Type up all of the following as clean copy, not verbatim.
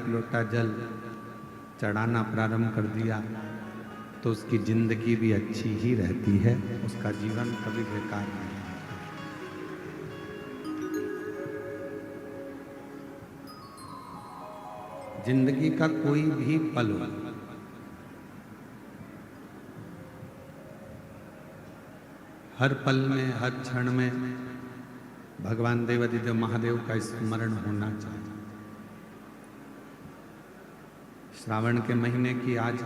एक लोटा जल चढ़ाना प्रारंभ कर दिया तो उसकी जिंदगी भी अच्छी ही रहती है, उसका जीवन कभी बेकार नहीं। जिंदगी का कोई भी पल हो, हर पल में, हर क्षण में भगवान देवादिदेव महादेव का स्मरण होना चाहिए। श्रावण के महीने की आज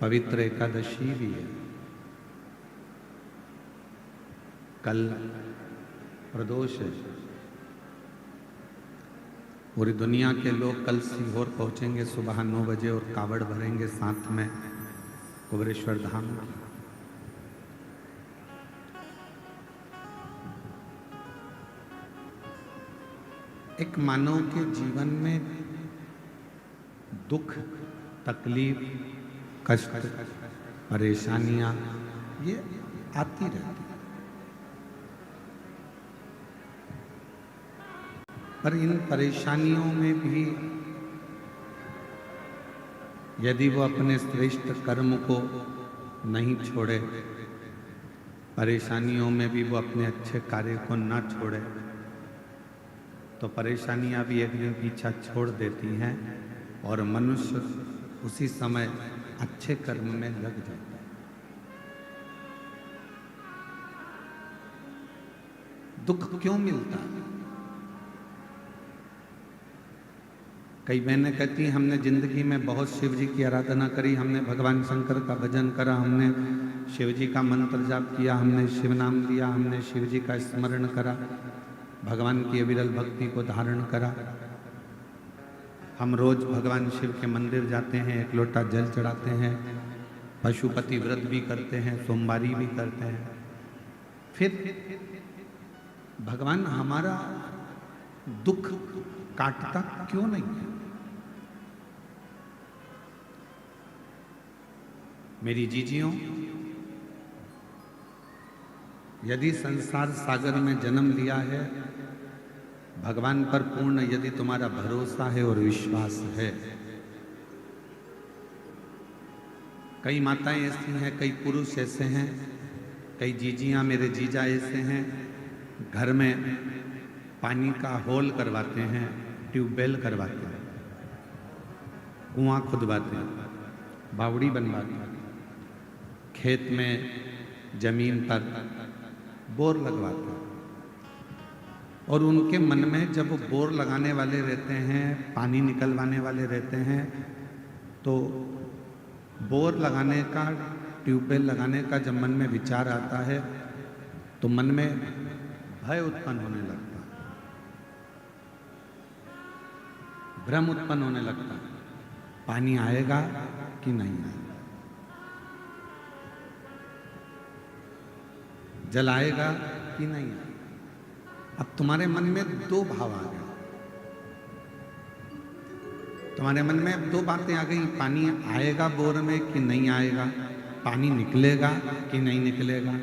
पवित्र एकादशी भी है। कल प्रदोष है। पूरी दुनिया के लोग कल सीहोर पहुंचेंगे सुबह 9 बजे और कावड़ भरेंगे साथ में कुबेरेश्वर धाम। एक मानव के जीवन में दुख, तकलीफ, कष्ट, परेशानियां ये आती रहती, पर इन परेशानियों में भी यदि वो अपने श्रेष्ठ कर्म को नहीं छोड़े, परेशानियों में भी वो अपने अच्छे कार्य को ना छोड़े, तो परेशानियां भी एक दिन पीछा छोड़ देती हैं और मनुष्य उसी समय अच्छे कर्म में लग जाता है। दुख क्यों मिलता है? कई बहनें कहती हैं हमने जिंदगी में बहुत शिव जी की आराधना करी, हमने भगवान शंकर का भजन करा, हमने शिव जी का मंत्र जाप किया, हमने शिव नाम लिया, हमने शिव जी का स्मरण करा, भगवान की अविरल भक्ति को धारण करा। हम रोज भगवान शिव के मंदिर जाते हैं, एक लोटा जल चढ़ाते हैं, पशुपति व्रत भी करते हैं, सोमवारी भी करते हैं। फिर भगवान हमारा दुख काटता क्यों नहीं है? मेरी जीजियों, यदि संसार सागर में जन्म लिया है, भगवान पर पूर्ण यदि तुम्हारा भरोसा है और विश्वास है। कई माताएं ऐसी हैं, कई पुरुष ऐसे हैं, कई जीजियां, मेरे जीजा ऐसे हैं, घर में पानी का होल करवाते हैं, ट्यूबवेल करवाते हैं, कुआं खुदवाते हैं, बावड़ी बनवाते हैं, खेत में जमीन पर बोर लगवाते हैं। और उनके मन में जब वो बोर लगाने वाले रहते हैं, पानी निकलवाने वाले रहते हैं, तो बोर लगाने का, ट्यूबवेल लगाने का जब मन में विचार आता है तो मन में भय उत्पन्न होने लगता है, भ्रम उत्पन्न होने लगता है, पानी आएगा कि नहीं आएगा, जल आएगा कि नहीं आएगा। अब तुम्हारे मन में दो भाव आ गए, तुम्हारे मन में अब दो बातें आ गई, पानी आएगा बोर में कि नहीं आएगा, पानी निकलेगा कि नहीं निकलेगा।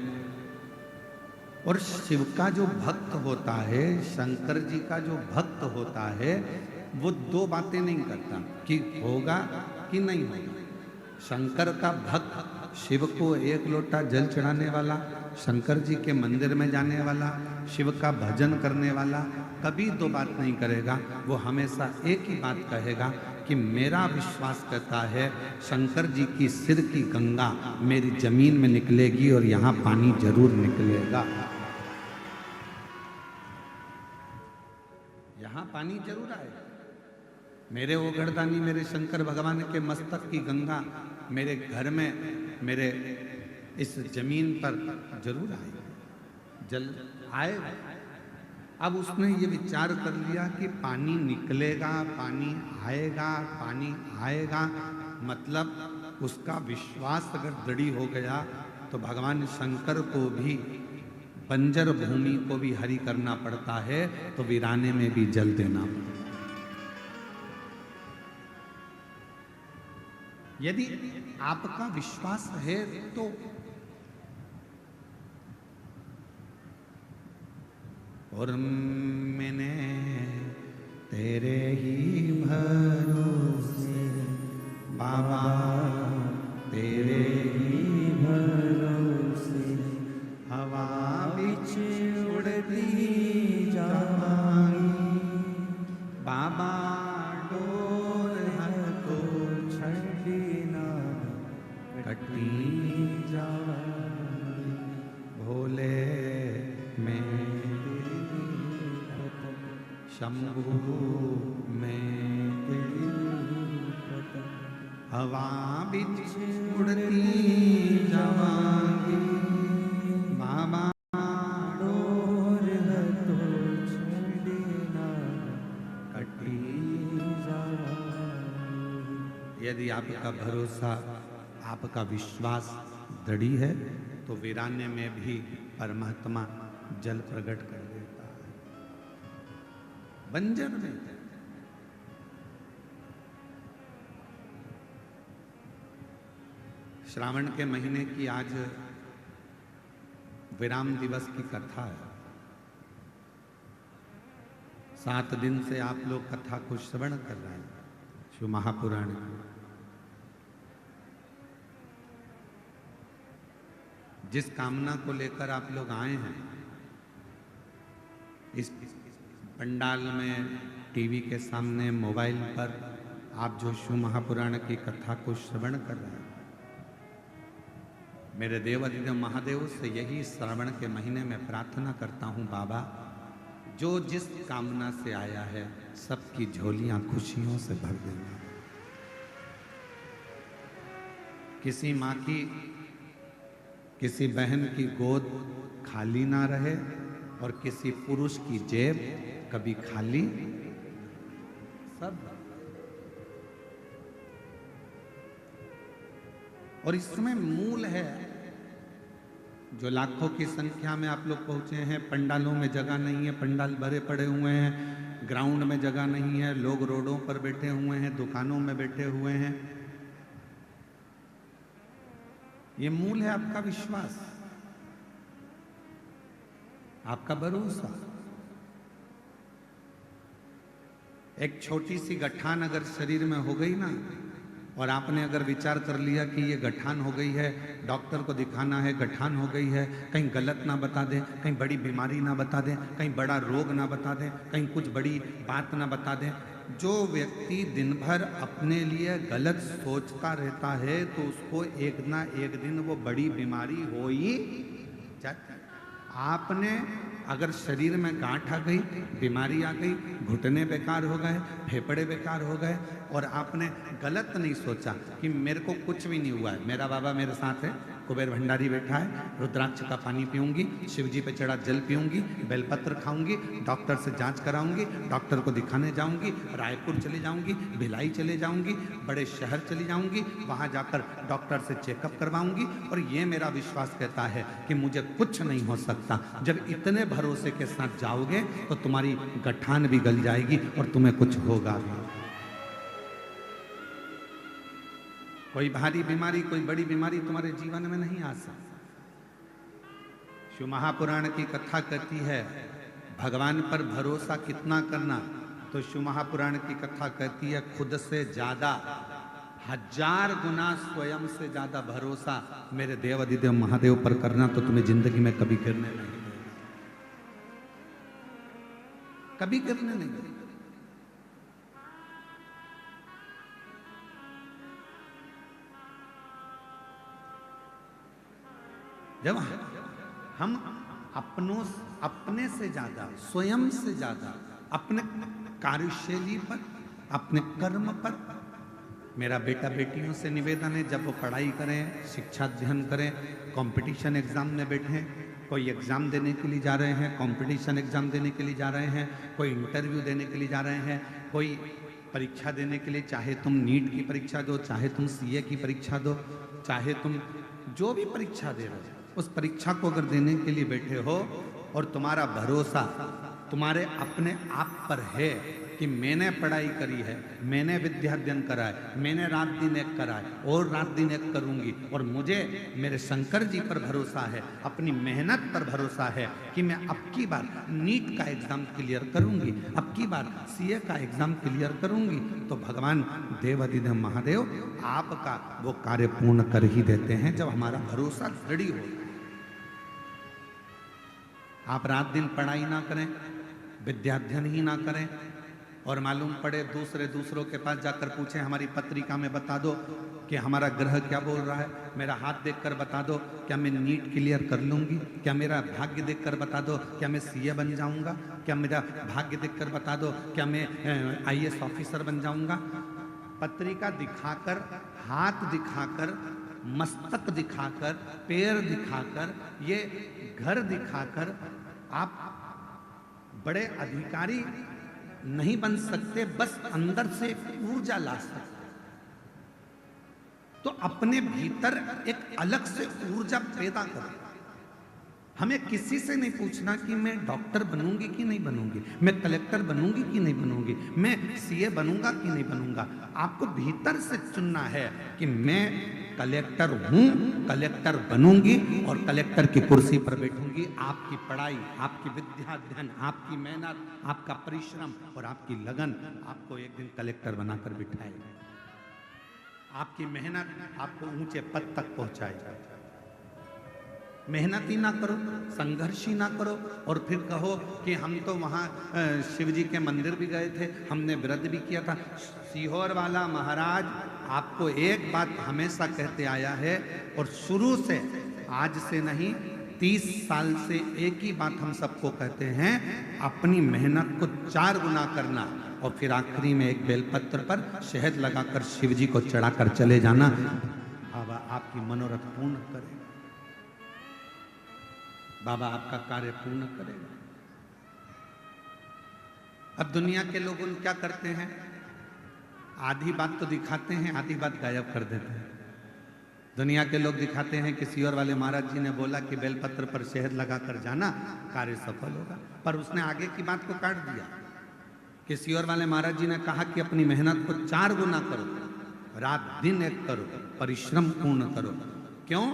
और शिव का जो भक्त होता है, शंकर जी का जो भक्त होता है, वो दो बातें नहीं करता कि होगा कि नहीं होगा। शंकर का भक्त, शिव को एक लोटा जल चढ़ाने वाला, शंकर जी के मंदिर में जाने वाला, शिव का भजन करने वाला कभी दो बात नहीं करेगा। वो हमेशा एक ही बात कहेगा कि मेरा विश्वास कहता है शंकर जी की सिर की गंगा मेरी जमीन में निकलेगी और यहाँ पानी जरूर निकलेगा, यहाँ पानी जरूर आएगा। मेरे वो गर्दानी, मेरे शंकर भगवान के मस्तक की गंगा मेरे घर में, मेरे इस जमीन पर जरूर आएगा, जल आएगा। अब उसने ये विचार कर लिया कि पानी निकलेगा, पानी आएगा, पानी आएगा, मतलब उसका विश्वास अगर दृढ़ हो गया तो भगवान शंकर को भी बंजर भूमि को भी हरी करना पड़ता है, तो वीराने में भी जल देना पड़ता है। यदि आपका विश्वास है तो और मैंने तेरे ही भरोसे बाबा, तेरे ही भरोसे हवा बिच उड़ती जावांगी बाबा, डोर हको छड़ना कटी जावांगी भोले मैं शंभु में हवा बिच उड़ती जावांगी बाबा, डोर हको छड़ना कटी जावांगी। यदि आपका भरोसा, आपका विश्वास दृढ़ है तो वीरान्य में भी परमात्मा जल प्रकट कर देता है। बंजर में श्रावण के महीने की आज विराम दिवस की कथा है। 7 दिन से आप लोग कथा को श्रवण कर रहे हैं शिव महापुराण। जिस कामना को लेकर आप लोग आए हैं, इस पंडाल में, टीवी के सामने, मोबाइल पर आप जो शिव महापुराण की कथा को श्रवण कर रहे हैं, मेरे देवाधिदेव महादेव से यही श्रावण के महीने में प्रार्थना करता हूं, बाबा जो जिस कामना से आया है सबकी झोलियां खुशियों से भर देना। किसी माँ की, किसी बहन की गोद खाली ना रहे और किसी पुरुष की जेब कभी खाली सब। और इसमें मूल है, जो लाखों की संख्या में आप लोग पहुंचे हैं, पंडालों में जगह नहीं है, पंडाल भरे पड़े हुए हैं, ग्राउंड में जगह नहीं है, लोग रोडों पर बैठे हुए हैं, दुकानों में बैठे हुए हैं। ये मूल है आपका विश्वास, आपका भरोसा। एक छोटी सी गठान अगर शरीर में हो गई ना, और आपने अगर विचार कर लिया कि ये गठान हो गई है, डॉक्टर को दिखाना है, गठान हो गई है, कहीं गलत ना बता दें, कहीं बड़ी बीमारी ना बता दें, कहीं बड़ा रोग ना बता दें, कहीं कुछ बड़ी बात ना बता दें। जो व्यक्ति दिन भर अपने लिए गलत सोचता रहता है तो उसको एक ना एक दिन वो बड़ी बीमारी हो ही जाती है। आपने अगर शरीर में गांठ आ गई, बीमारी आ गई, घुटने बेकार हो गए, फेफड़े बेकार हो गए, और आपने गलत नहीं सोचा कि मेरे को कुछ भी नहीं हुआ है, मेरा बाबा मेरे साथ है, कुबेर भंडारी बैठा है, रुद्राक्ष का पानी पीऊंगी, शिव जी पे चढ़ा जल पीऊंगी, बेलपत्र खाऊंगी, डॉक्टर से जांच कराऊंगी, डॉक्टर को दिखाने जाऊंगी, रायपुर चली जाऊंगी, भिलाई चले जाऊंगी, बड़े शहर चली जाऊंगी, वहां जाकर डॉक्टर से चेकअप करवाऊंगी, और ये मेरा विश्वास कहता है कि मुझे कुछ नहीं हो सकता। जब इतने भरोसे के साथ जाओगे तो तुम्हारी गठान भी गल जाएगी और तुम्हें कुछ होगा भी। कोई भारी बीमारी, कोई बड़ी बीमारी तुम्हारे जीवन में नहीं आ सकती। शिव महापुराण की कथा कहती है भगवान पर भरोसा कितना करना, तो शिव महापुराण की कथा कहती है खुद से ज्यादा 1000 गुना स्वयं से ज्यादा भरोसा मेरे देवाधिदेव महादेव पर करना, तो तुम्हें जिंदगी में कभी गिरने नहीं देगा, कभी गिरने नहीं देगा। जब हम अपने से ज्यादा, स्वयं से ज्यादा अपने कार्यशैली पर, अपने कर्म पर, मेरा बेटा बेटियों से निवेदन है जब वो पढ़ाई करें, शिक्षा अध्ययन करें, कंपटीशन एग्जाम में बैठें, कोई एग्जाम देने के लिए जा रहे हैं, कंपटीशन एग्जाम देने के लिए जा रहे हैं, कोई इंटरव्यू देने के लिए जा रहे हैं, कोई परीक्षा देने के लिए, चाहे तुम नीट की परीक्षा दो, चाहे तुम सीए की परीक्षा दो, चाहे तुम जो भी परीक्षा दे रहे हो, उस परीक्षा को अगर देने के लिए बैठे हो और तुम्हारा भरोसा तुम्हारे अपने आप पर है, कि मैंने पढ़ाई करी है, मैंने विद्या अध्ययन करा है, मैंने रात दिन एक करा है और रात दिन एक करूंगी, और मुझे मेरे शंकर जी पर भरोसा है, अपनी मेहनत पर भरोसा है कि मैं अब की बार नीट का एग्जाम क्लियर करूंगी, अब की बार सीए का एग्जाम क्लियर करूंगी, तो भगवान देवाधिदेव महादेव आपका वो कार्य पूर्ण कर ही देते हैं जब हमारा भरोसा दृढ़ हो। आप रात दिन पढ़ाई ना करें, विद्याध्ययन ही ना करें, और मालूम पड़े दूसरों के पास जाकर पूछें, हमारी पत्रिका में बता दो कि हमारा ग्रह क्या बोल रहा है, मेरा हाथ देखकर बता दो क्या मैं नीट क्लियर कर लूंगी, क्या मेरा भाग्य देखकर बता दो क्या मैं सीए बन जाऊंगा, क्या मेरा भाग्य देखकर बता दो क्या मैं आईएएस ऑफिसर बन जाऊंगा। पत्रिका दिखाकर, हाथ दिखाकर, मस्तक दिखाकर, पैर दिखाकर, ये घर दिखाकर आप बड़े अधिकारी नहीं बन सकते, बस अंदर से ऊर्जा ला सकते। तो अपने भीतर एक अलग से ऊर्जा पैदा करें। हमें किसी से नहीं पूछना कि मैं डॉक्टर बनूंगी कि नहीं बनूंगी, मैं कलेक्टर बनूंगी कि नहीं बनूंगी, मैं सीए बनूंगा कि नहीं बनूंगा। आपको भीतर से चुनना है कि मैं कलेक्टर हूं, कलेक्टर बनूंगी और कलेक्टर की कुर्सी पर बैठूंगी। आपकी पढ़ाई, आपकी विद्या अध्ययन, आपकी मेहनत, आपका परिश्रम और आपकी लगन आपको एक दिन कलेक्टर बनाकर बिठाएगा। आपकी मेहनत आपको ऊंचे पद तक पहुंचाएगा। मेहनत ही ना करो, संघर्ष ही ना करो, और फिर कहो कि हम तो वहाँ शिव जी के मंदिर भी गए थे, हमने व्रत भी किया था। सीहोर वाला महाराज आपको एक बात हमेशा कहते आया है, और शुरू से, आज से नहीं 30 साल से एक ही बात हम सबको कहते हैं, अपनी मेहनत को 4 गुना करना, और फिर आखिरी में एक बेलपत्र पर शहद लगाकर शिव जी को चढ़ाकर चले जाना। बाबा आपकी मनोरथ पूर्ण करेगा, बाबा आपका कार्य पूर्ण करेगा। अब दुनिया के लोग क्या करते हैं, आधी बात तो दिखाते हैं, आधी बात गायब कर देते हैं। दुनिया के लोग दिखाते हैं कि सीहोर वाले महाराज जी ने बोला कि बेलपत्र पर शहद लगाकर जाना, कार्य सफल होगा, पर उसने आगे की बात को काट दिया कि सीहोर वाले महाराज जी ने कहा कि अपनी मेहनत को 4 गुना करो, रात दिन एक करो, परिश्रम पूर्ण करो। क्यों?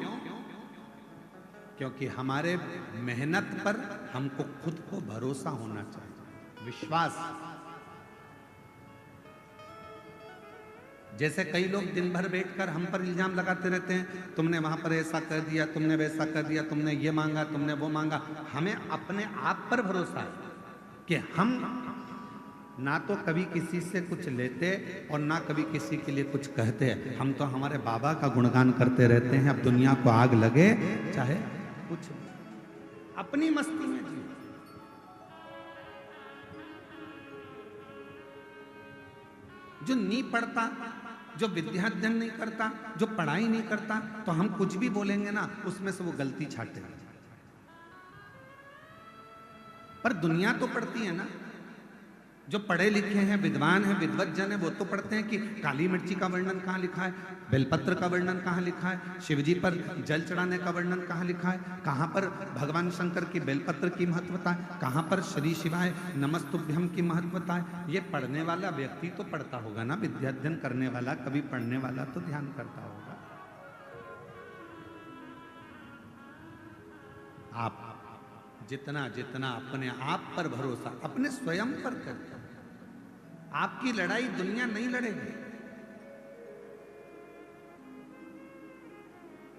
क्योंकि हमारे मेहनत पर हमको खुद को भरोसा होना चाहिए, विश्वास। जैसे कई लोग दिन भर बैठकर हम पर इल्जाम लगाते रहते हैं, तुमने वहां पर ऐसा कर दिया, तुमने वैसा कर दिया, तुमने ये मांगा, तुमने वो मांगा। हमें अपने आप पर भरोसा है कि हम ना तो कभी किसी से कुछ लेते और ना कभी किसी के लिए कुछ कहते हैं। हम तो हमारे बाबा का गुणगान करते रहते हैं। अब दुनिया को आग लगे चाहे कुछ, अपनी मस्ती में जिए। जो नहीं पढ़ता, जो विद्या अध्ययन नहीं करता, जो पढ़ाई नहीं करता, तो हम कुछ भी बोलेंगे ना, उसमें से वो गलती छाटेगा। पर दुनिया तो पढ़ती है ना, जो पढ़े लिखे हैं, विद्वान हैं, विद्वज्जन है, वो तो पढ़ते हैं कि काली मिर्ची का वर्णन कहाँ लिखा है, बेलपत्र का वर्णन कहाँ लिखा है, शिवजी पर जल चढ़ाने का वर्णन कहाँ लिखा है, कहाँ पर भगवान शंकर की बेलपत्र की महत्वता है, कहाँ पर श्री शिवाय नमस्तुभ्यम की महत्वता है। ये पढ़ने वाला व्यक्ति तो पढ़ता होगा ना, विद्याध्ययन करने वाला, कभी पढ़ने वाला तो ध्यान करता होगा। आप जितना जितना अपने आप पर भरोसा, अपने स्वयं पर करते, आपकी लड़ाई दुनिया नहीं लड़ेगी।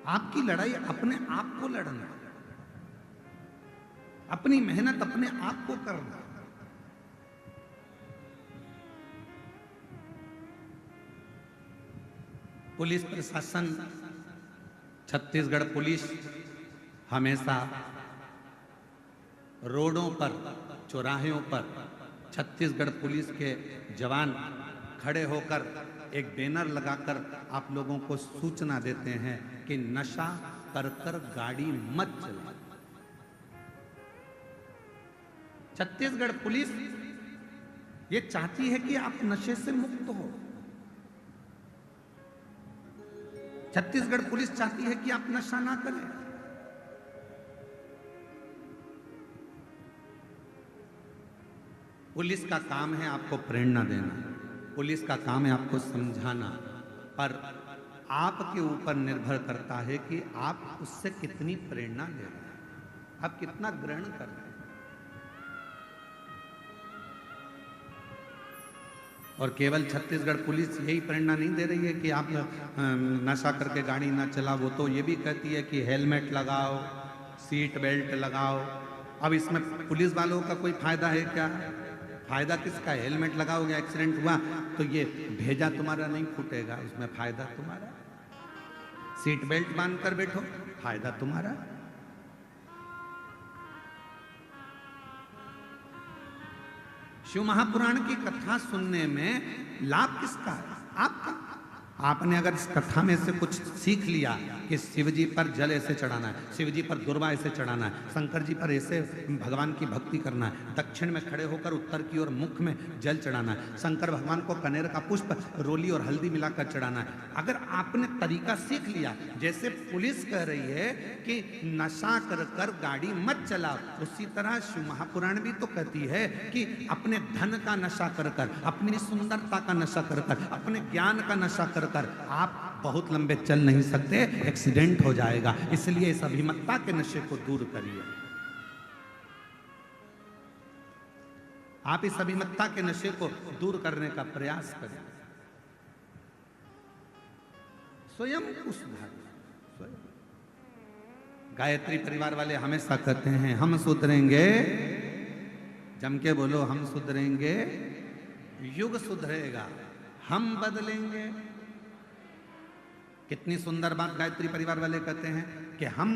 आपकी लड़ाई अपने आप को लड़ना, अपनी मेहनत अपने आप को करना। पुलिस प्रशासन, छत्तीसगढ़ पुलिस हमेशा रोडों पर, चौराहों पर छत्तीसगढ़ पुलिस के जवान खड़े होकर एक बैनर लगाकर आप लोगों को सूचना देते हैं कि नशा कर कर गाड़ी मत चलाओ। छत्तीसगढ़ पुलिस ये चाहती है कि आप नशे से मुक्त हो। छत्तीसगढ़ पुलिस चाहती है कि आप नशा ना करें। पुलिस का काम है आपको प्रेरणा देना, पुलिस का काम है आपको समझाना, पर आपके ऊपर निर्भर करता है कि आप उससे कितनी प्रेरणा ले रहे हैं, आप कितना ग्रहण कर रहे हैं। और केवल छत्तीसगढ़ पुलिस यही प्रेरणा नहीं दे रही है कि आप नशा करके गाड़ी ना चलाओ, वो तो ये भी कहती है कि हेलमेट लगाओ, सीट बेल्ट लगाओ। अब इसमें पुलिस वालों का कोई फायदा है क्या? फायदा किसका है? हेलमेट लगाओगे, एक्सीडेंट हुआ तो ये भेजा तुम्हारा नहीं फूटेगा, इसमें फायदा तुम्हारा। सीट बेल्ट बांध कर बैठो, फायदा तुम्हारा। शिव महापुराण की कथा सुनने में लाभ किसका है? आपका। आपने अगर इस कथा में से कुछ सीख लिया कि शिव जी पर जल ऐसे चढ़ाना है, शिव जी पर दुर्वा ऐसे चढ़ाना है, शंकर जी पर ऐसे भगवान की भक्ति करना है, दक्षिण में खड़े होकर उत्तर की ओर मुख में जल चढ़ाना है, शंकर भगवान को कनेर का पुष्प रोली और हल्दी मिलाकर चढ़ाना है, अगर आपने तरीका सीख लिया, जैसे पुलिस कह रही है कि नशा कर कर गाड़ी मत चलाओ, उसी तरह शिव महापुराण भी तो कहती है कि अपने धन का नशा कर कर, अपनी सुंदरता का नशा कर कर, अपने ज्ञान का नशा कर कर आप बहुत लंबे चल नहीं सकते, एक्सीडेंट हो जाएगा। इसलिए इस अभिमतता के नशे को दूर करिए। आप इस अभिमतता के नशे को दूर करने का प्रयास करें, स्वयं को सुधारें। गायत्री परिवार वाले हमेशा कहते हैं हम सुधरेंगे, जम के बोलो, हम सुधरेंगे, युग सुधरेगा, हम बदलेंगे। कितनी सुंदर बात गायत्री परिवार वाले कहते हैं कि हम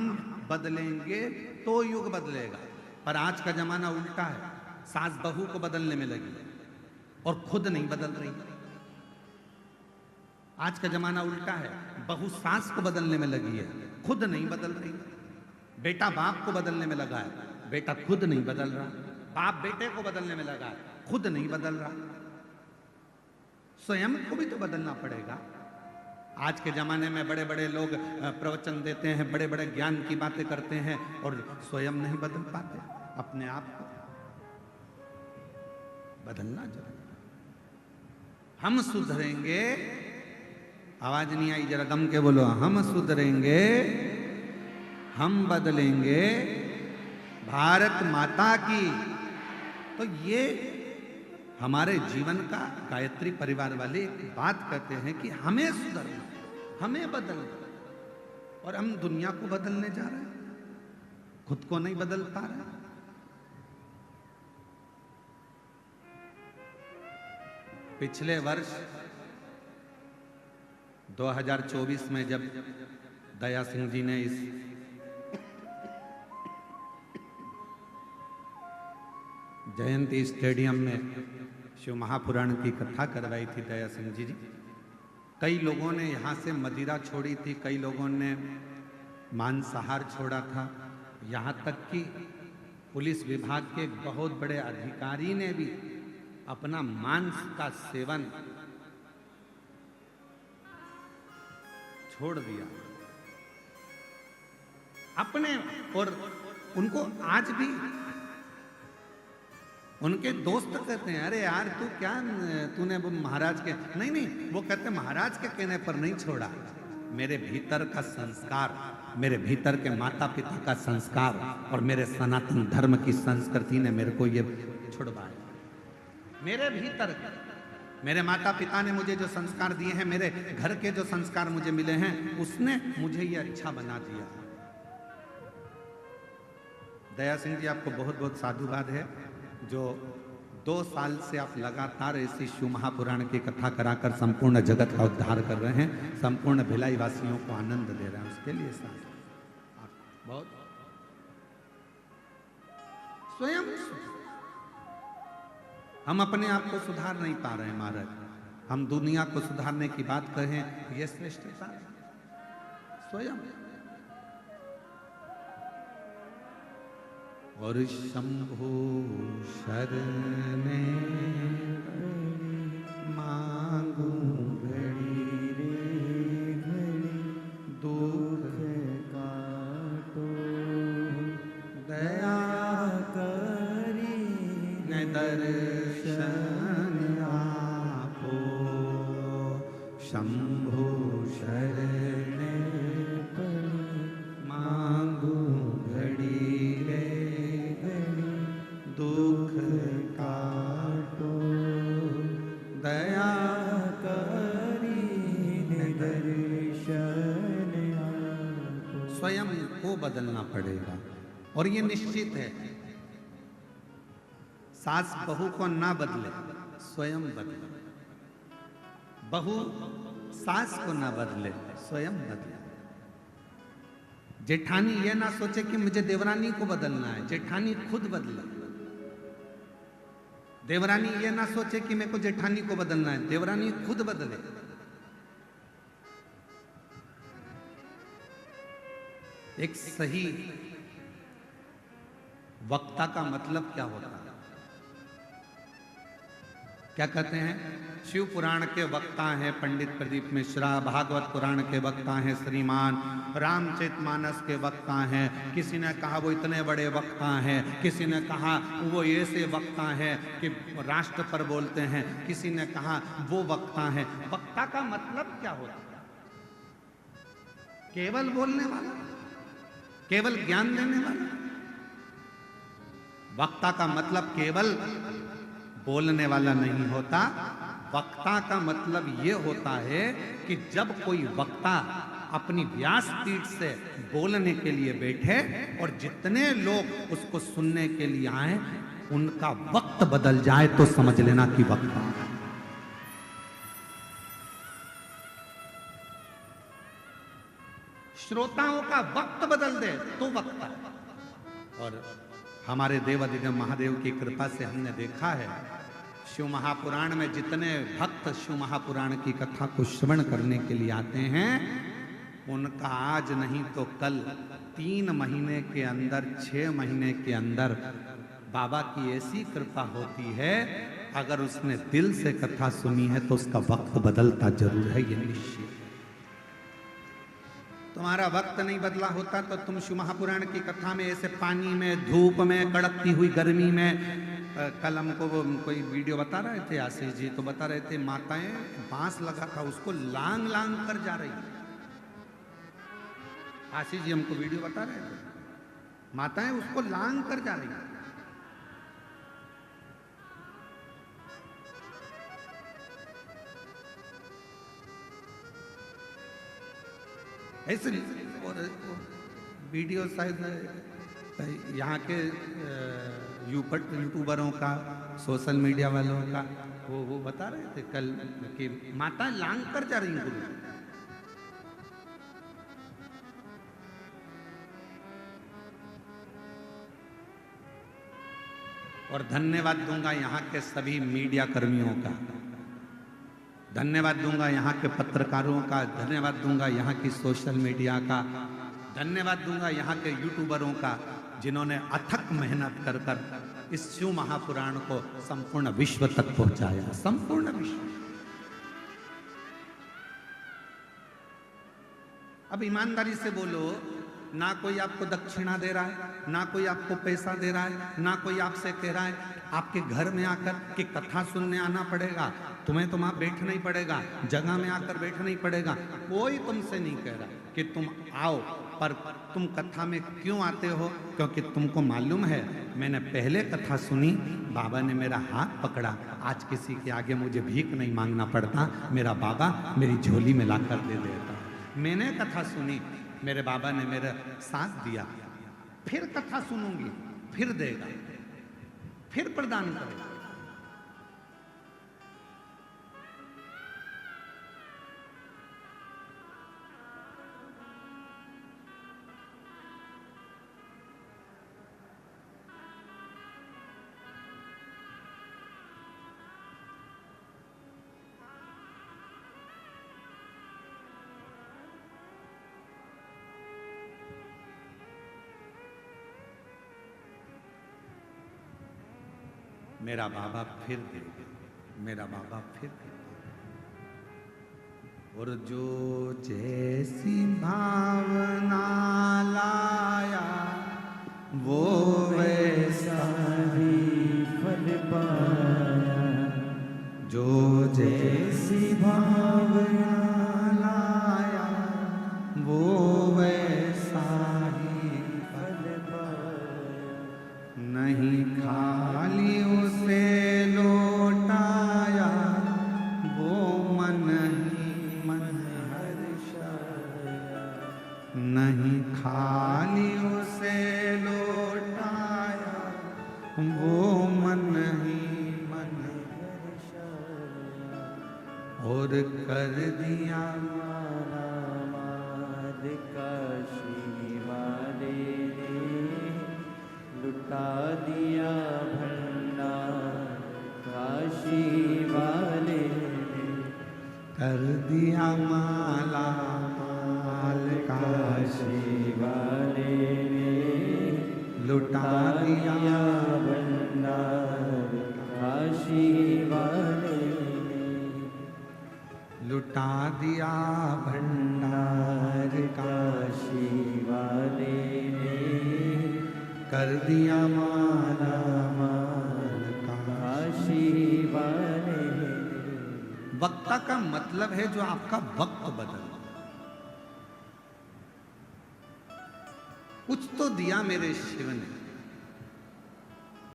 बदलेंगे तो युग बदलेगा। पर आज का जमाना उल्टा है, सास बहू को बदलने में लगी और खुद नहीं बदल रही। आज का जमाना उल्टा है, बहू सास को बदलने में लगी है, खुद नहीं बदल रही। बेटा बाप को बदलने में लगा है, बेटा खुद नहीं बदल रहा। बाप बेटे को बदलने में लगा है, खुद नहीं बदल रहा। स्वयं को भी तो बदलना पड़ेगा। आज के जमाने में बड़े बड़े लोग प्रवचन देते हैं, बड़े बड़े ज्ञान की बातें करते हैं और स्वयं नहीं बदल पाते। अपने आप को बदलना जरूरी। हम सुधरेंगे, आवाज नहीं आई, जरा दम के बोलो, हम सुधरेंगे, हम बदलेंगे, भारत माता की। तो ये हमारे जीवन का गायत्री परिवार वाले एक बात कहते हैं कि हमें सुधरना, हमें बदलना, और हम दुनिया को बदलने जा रहे हैं, खुद को नहीं बदल पा रहे। पिछले वर्ष 2024 में जब दया सिंह जी ने इस जयंती स्टेडियम में शिव महापुराण की कथा करवाई थी दया सिंह जी, कई लोगों ने यहाँ से मदिरा छोड़ी थी, कई लोगों ने मांसाहार छोड़ा था, यहाँ तक कि पुलिस विभाग के एक बहुत बड़े अधिकारी ने भी अपना मांस का सेवन छोड़ दिया अपने। और उनको आज भी उनके दोस्त कहते हैं, अरे यार तू क्या, तूने वो महाराज के, नहीं, वो कहते महाराज के कहने पर नहीं छोड़ा, मेरे भीतर का संस्कार, मेरे भीतर के माता पिता का संस्कार और मेरे सनातन धर्म की संस्कृति ने मेरे को ये छुड़वाया। मेरे भीतर, मेरे माता पिता ने मुझे जो संस्कार दिए हैं, मेरे घर के जो संस्कार मुझे मिले हैं, उसने मुझे ये अच्छा बना दिया। दया सिंह जी, आपको बहुत बहुत साधुवाद है जो 2 साल से आप लगातार ऐसी शिव महापुराण की कथा कराकर संपूर्ण जगत का उद्धार कर रहे हैं, संपूर्ण भिलाई वासियों को आनंद दे रहे हैं, उसके लिए आप बहुत स्वयं। हम अपने आप को सुधार नहीं पा रहे हैं महाराज, हम दुनिया को सुधारने की बात कहें, यह श्रेष्ठता स्वयं। और शंभो शरणे मांगू घड़ी रे घड़ी, दुख काटो दया करी न दर्शन शंभो शरण मांगू घड़ी रे घड़ी, दुख काटो दया करी दर्शन आपो। स्वयं को बदलना पड़ेगा और ये निश्चित है। सास बहू को ना बदले, स्वयं बदले। बहू सास को ना बदले, स्वयं बदले। जेठानी ये ना सोचे कि मुझे देवरानी को बदलना है, जेठानी खुद बदले। देवरानी ये ना सोचे कि मेरे को जेठानी को बदलना है, देवरानी खुद बदले। एक सही वक्ता का मतलब क्या होता है? क्या कहते हैं? शिव पुराण के वक्ता हैं पंडित प्रदीप मिश्रा, भागवत पुराण के वक्ता हैं श्रीमान, रामचरितमानस के वक्ता हैं। किसी ने कहा वो इतने बड़े वक्ता हैं, किसी ने कहा वो ऐसे वक्ता हैं कि राष्ट्र पर बोलते हैं, किसी ने कहा वो वक्ता हैं। वक्ता का मतलब क्या होता है? केवल बोलने वाला, केवल ज्ञान देने वाला। वक्ता का मतलब केवल बोलने वाला नहीं होता। वक्ता का मतलब ये होता है कि जब कोई वक्ता अपनी व्यासपीठ से बोलने के लिए बैठे और जितने लोग उसको सुनने के लिए आए, उनका वक्त बदल जाए तो समझ लेना कि वक्ता। श्रोताओं का वक्त बदल दे तो वक्ता। और हमारे देवाधिदेव महादेव की कृपा से हमने देखा है, शिव महापुराण में जितने भक्त शिव महापुराण की कथा को श्रवण करने के लिए आते हैं, उनका आज नहीं तो कल 3 महीने के अंदर, 6 महीने के अंदर बाबा की ऐसी कृपा होती है। अगर उसने दिल से कथा सुनी है तो उसका वक्त बदलता जरूर है, ये निश्चित। तुम्हारा वक्त नहीं बदला होता तो तुम शिव महापुराण की कथा में ऐसे पानी में, धूप में, कड़कती हुई गर्मी में। कल हमको वो कोई वीडियो बता रहे थे आशीष जी, तो बता रहे थे माताएं बांस लगा था उसको लांग लांग कर जा रही। आशीष जी हमको वीडियो बता रहे थे, माताएं उसको लांग कर जा रही। ऐसे और वीडियो शायद यहाँ के यूट्यूबरों का, सोशल मीडिया वालों का, वो बता रहे थे कल कि माता लांग कर जा रही गुरु। और धन्यवाद दूंगा यहाँ के सभी मीडिया कर्मियों का, धन्यवाद दूंगा यहाँ के पत्रकारों का, धन्यवाद दूंगा यहाँ की सोशल मीडिया का, धन्यवाद दूंगा यहाँ के यूट्यूबरों का, जिन्होंने अथक मेहनत कर कर इस शिव महापुराण को संपूर्ण विश्व तक पहुंचाया। संपूर्ण विश्व। अब ईमानदारी से बोलो, ना कोई आपको दक्षिणा दे रहा है, ना कोई आपको पैसा दे रहा है, ना कोई आपसे कह रहा है आपके घर में आकर कि कथा सुनने आना पड़ेगा, तुम्हें तो वहां बैठना ही पड़ेगा, जगह में आकर बैठना ही पड़ेगा। कोई तुमसे नहीं कह रहा कि तुम आओ, पर तुम कथा में क्यों आते हो? क्योंकि तुमको मालूम है मैंने पहले कथा सुनी, बाबा ने मेरा हाथ पकड़ा, आज किसी के आगे मुझे भीख नहीं मांगना पड़ता, मेरा बाबा मेरी झोली में लाकर दे देता। मैंने कथा सुनी, मेरे बाबा ने मेरा साथ दिया, फिर कथा सुनूंगी, फिर देगा, फिर प्रदान करेगा। मेरा बाबा फिर देगा, मेरा बाबा फिर देगा। और जो जैसी भावना लाया वो वैसा ही फल पाया, जो जैसी भावना लाया वो वैसा ही फल पाया। नहीं खाली उसे लौटाया वो मन ही मन हर्षाया। नहीं खाली उसे लौटाया वो मन ही मन हर्षाया। और कर दिया मालामाल काशी वाले ने, लुटा दिया भंडार काशी वाले ने। कर दिया माला माल काशी वाले ने, लुटा दिया भंडार काशी वाले ने। लुटा दिया भंडार काशी वाले ने, कर दिया माला माल काशी वाले ने। वक्ता का मतलब है जो आपका वक्त बदल। कुछ तो दिया मेरे शिव ने,